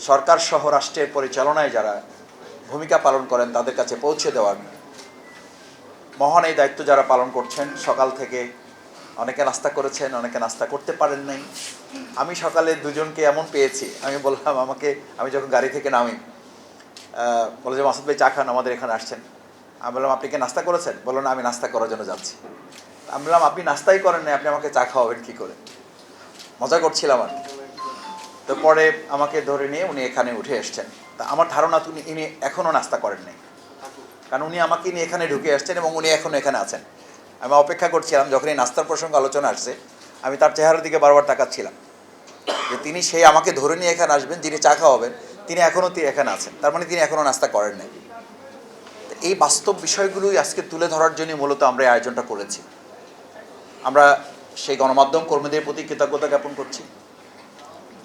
সরকার সহ রাষ্ট্রের পরিচালনায় যারা ভূমিকা পালন করেন তাদের কাছে পৌঁছে দেওয়ার মহান এই দায়িত্ব যারা পালন করছেন। সকাল থেকে অনেকে নাস্তা করেছেন, অনেকে নাস্তা করতে পারেন নাই। আমি সকালে দুজনকে এমন পেয়েছি, আমি বললাম আমি যখন গাড়ি থেকে নামি বলে যে মাসুদ ভাই চা খান, আমাদের এখানে আসছেন। আমি বললাম আপনি কি নাস্তা করেছেন? বললো না, আমি নাস্তা করার জন্য যাচ্ছি। আমি বললাম আপনি নাস্তাই করেন না, আপনি আমাকে চা খাওয়াবেন কী করে? মজা করছিলাম আর কি। তো পরে আমাকে ধরে নিয়ে উনি এখানে উঠে এসছেন। তা আমার ধারণা ইনি এখনও নাস্তা করেন নাই, কারণ উনি আমাকে নিয়ে এখানে ঢুকে আসছেন এবং উনি এখনও এখানে আছেন। আমি অপেক্ষা করছিলাম, যখন এই নাস্তার প্রসঙ্গে আলোচনা আসছে আমি তার চেহারার দিকে বারবার তাকাচ্ছিলাম যে তিনি সেই আমাকে ধরে নিয়ে এখানে আসবেন, যিনি চা খাওয়াবেন তিনি এখনও এখানে আছেন, তার মানে তিনি এখনও নাস্তা করেন নাই। এই বাস্তব বিষয়গুলোই আজকে তুলে ধরার জন্যই মূলত আমরা এই আয়োজনটা করেছি। আমরা সেই গণমাধ্যম কর্মীদের প্রতি কৃতজ্ঞতা জ্ঞাপন করছি।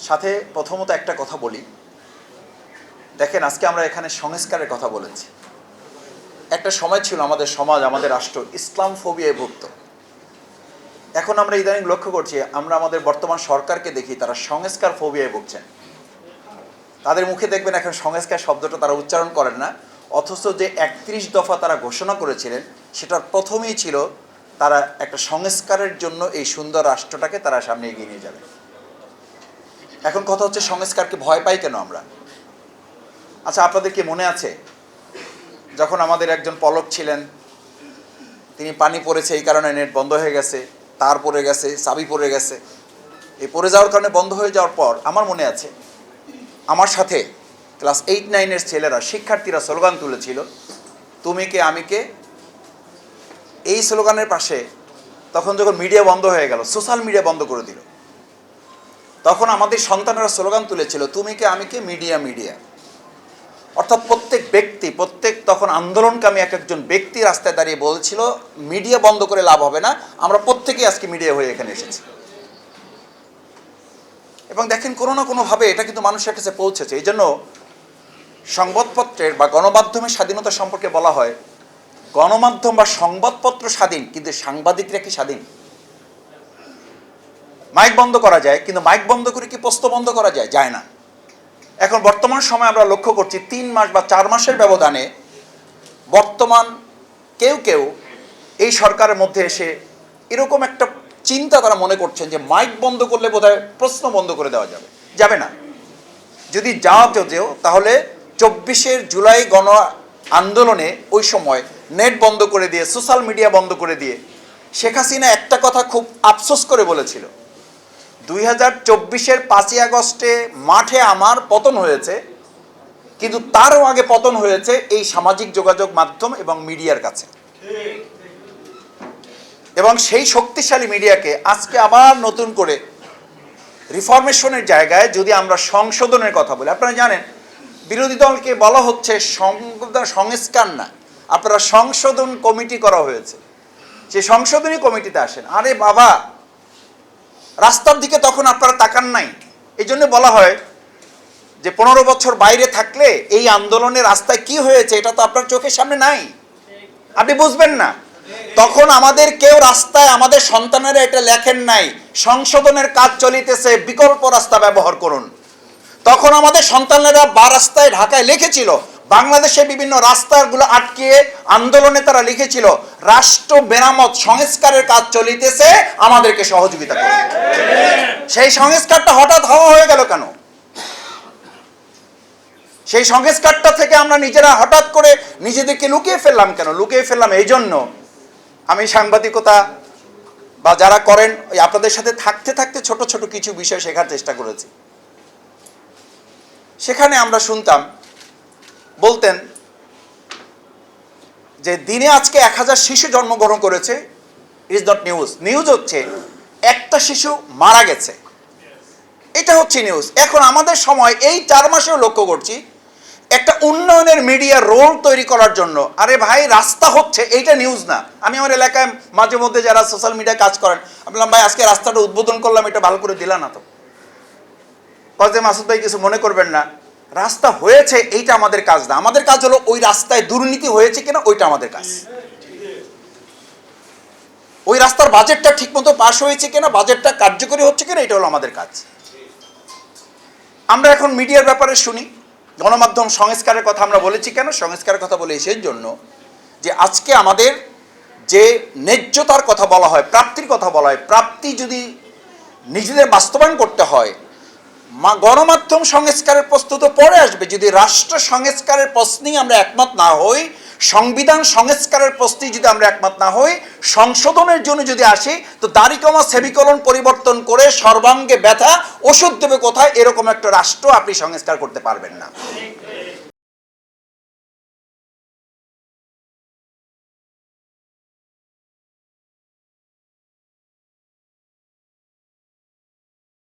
সাথে প্রথমত একটা কথা বলি, দেখেন আজকে আমরা এখানে সংস্কারের কথা বলেছি। একটা সময় ছিল আমাদের সমাজ, আমাদের রাষ্ট্র ইসলাম ফোবিয়ায় ভুগত। এখন আমরা ইদানিং লক্ষ্য করছি, আমরা আমাদের বর্তমান সরকারকে দেখি তারা সংস্কার ফোবিয়ায় ভুগছেন। তাদের মুখে দেখবেন এখন সংস্কার শব্দটা তারা উচ্চারণ করেন না, অথচ যে 31 দফা তারা ঘোষণা করেছিলেন সেটার প্রথমেই ছিল তারা একটা সংস্কারের জন্য এই সুন্দর রাষ্ট্রটাকে তারা সামনে এগিয়ে নিয়ে যাবে। এখন কথা হচ্ছে সংস্কারকে ভয় পাই কেন আমরা? আচ্ছা, আপনাদের কি মনে আছে যখন আমাদের একজন পলক ছিলেন, তিনি পানি পড়েছে এই কারণে নেট বন্ধ হয়ে গেছে, তার পড়ে গেছে, চাবি পড়ে গেছে, এই পড়ে যাওয়ার কারণে বন্ধ হয়ে যাওয়ার পর আমার মনে আছে আমার সাথে ক্লাস 8-9-এর ছেলেরা, শিক্ষার্থীরা স্লোগান তুলেছিল তুমি কে আমি কে। এই স্লোগানের পাশে তখন যখন মিডিয়া বন্ধ হয়ে গেল, সোশ্যাল মিডিয়া বন্ধ করে দিল, তখন আমাদের সন্তানেরা স্লোগান তুলেছিল তুমি কে আমি কে, মিডিয়া মিডিয়া। অর্থাৎ প্রত্যেক তখন আন্দোলনকামী একজন ব্যক্তি রাস্তায় দাঁড়িয়ে বলছিল মিডিয়া বন্ধ করে লাভ হবে না, আমরা প্রত্যেকেই আজকে মিডিয়া হয়ে এখানে এসেছি। এবং দেখেন কোনো না কোনোভাবে এটা কিন্তু মানুষের কাছে পৌঁছেছে। এই জন্য সংবাদপত্রের বা গণমাধ্যমের স্বাধীনতা সম্পর্কে বলা হয় গণমাধ্যম বা সংবাদপত্র স্বাধীন, কিন্তু সাংবাদিকরা কি স্বাধীন? মাইক বন্ধ করা যায়, কিন্তু মাইক বন্ধ করে কি প্রশ্ন বন্ধ করা যায়? যায় না। এখন বর্তমান সময় আমরা লক্ষ্য করছি 3 মাস বা 4 মাসের ব্যবধানে বর্তমান কেউ এই সরকারের মধ্যে এসে এরকম একটা চিন্তা তারা মনে করছেন যে মাইক বন্ধ করলে বোধহয় প্রশ্ন বন্ধ করে দেওয়া যাবে না। যদি যাও তাহলে 24 জুলাই গণ আন্দোলনে ওই সময় নেট বন্ধ করে দিয়ে, সোশ্যাল মিডিয়া বন্ধ করে দিয়ে শেখ হাসিনা একটা কথা খুব আফসোস করে বলেছিল, 2024-এর 5ই আগস্টে মাঠে আমার পতন হয়েছে, কিন্তু তারও আগে পতন হয়েছে এই সামাজিক যোগাযোগ মাধ্যম এবং মিডিয়ার কাছে। এবং সেই শক্তিশালী মিডিয়াকে আজকে আবার নতুন করে রিফরমেশনের জায়গায় যদি আমরা সংশোধনের কথা বলি, আপনারা জানেন বিরোধী দলকে বলা হচ্ছে সংস্কার না, আপনারা সংশোধন কমিটি করা হয়েছে, যে সংশোধনী কমিটিতে আসেন। আরে বাবা, রাস্তার দিকে তখন আপনারা তাকান নাই। এই জন্য বলা হয় যে 15 বছর বাইরে থাকলে এই আন্দোলনের রাস্তায় কি হয়েছে এটা তো আপনার চোখের সামনে নাই, আপনি বুঝবেন না। তখন আমাদের কেউ রাস্তায়, আমাদের সন্তানেরা এটা লেখেন নাই সংশোধনের কাজ চলিতেছে, বিকল্প রাস্তা ব্যবহার করুন। তখন আমাদের সন্তানেরা রাস্তায় ঢাকায় লিখেছিল, বাংলাদেশে বিভিন্ন রাস্তাগুলো আটকিয়ে আন্দোলনে তারা লিখেছিল রাষ্ট্র মেরামত সংস্কারের কাজ চলিতেছে, আমাদেরকে সহযোগিতা করুন। সেই সংস্কারটা হঠাৎ হয়ে গেল কেন? সেই সংস্কারটা থেকে আমরা নিজেরা হঠাৎ করে নিজেদেরকে লুকিয়ে ফেললাম কেন? লুকিয়ে ফেললাম এই জন্য, আমি সাংবাদিকতা বা যারা করেন ওই আপনাদের সাথে থাকতে থাকতে ছোট ছোট কিছু বিষয় শেখার চেষ্টা করেছি। সেখানে আমরা শুনতাম, বলতেন যে দিনে আজকে 1000 শিশু জন্মগ্রহণ করেছে, ইজ নট নিউজ। নিউজ হচ্ছে একটা শিশু মারা গেছে, এটা হচ্ছে নিউজ। এখন আমাদের সময় এই 4 মাসেও লক্ষ্য করছি একটা উন্নয়নের মিডিয়া রোল তৈরি করার জন্য, আরে ভাই রাস্তা হচ্ছে, এইটা নিউজ না। আমি আমার এলাকায় মাঝে মধ্যে যারা সোশ্যাল মিডিয়ায় কাজ করেন, আমি বললাম ভাই আজকে রাস্তাটা উদ্বোধন করলাম, এটা ভালো করে দিলা না তো? কজে মাসুদ ভাই কিছু মনে করবেন না, রাস্তা হয়েছে এইটা আমাদের কাজ না, আমাদের কাজ হলো ওই রাস্তায় দুর্নীতি হয়েছে কিনা ওইটা আমাদের কাজ। ওই রাস্তার বাজেটটা ঠিকমতো পাস হয়েছে কিনা, বাজেটটা কার্যকরী হচ্ছে কিনা, এটা হলো আমাদের কাজ। আমরা এখন মিডিয়ার ব্যাপারে শুনি, গণমাধ্যম সংস্কারের কথা আমরা বলেছি কেন? সংস্কারের কথা বলে সেই জন্য যে আজকে আমাদের যে ন্যায্যতার কথা বলা হয়, প্রাপ্তির কথা বলা হয়, প্রাপ্তি যদি নিজেদের বাস্তবায়ন করতে হয়, গণমাধ্যম সংস্কারের প্রশ্ন তো পরে আসবে। যদি রাষ্ট্র সংস্কারের প্রশ্নেই আমরা একমত না হই, সংবিধান সংস্কারের প্রশ্নেই যদি আমরা একমত না হই, সংশোধনের জন্য যদি আসি, তো দাড়িকমা সেমিকোলন পরিবর্তন করে সর্বাঙ্গে ব্যথা ওষুধ দেবে কোথায়, এরকম একটা রাষ্ট্র আপনি সংস্কার করতে পারবেন না।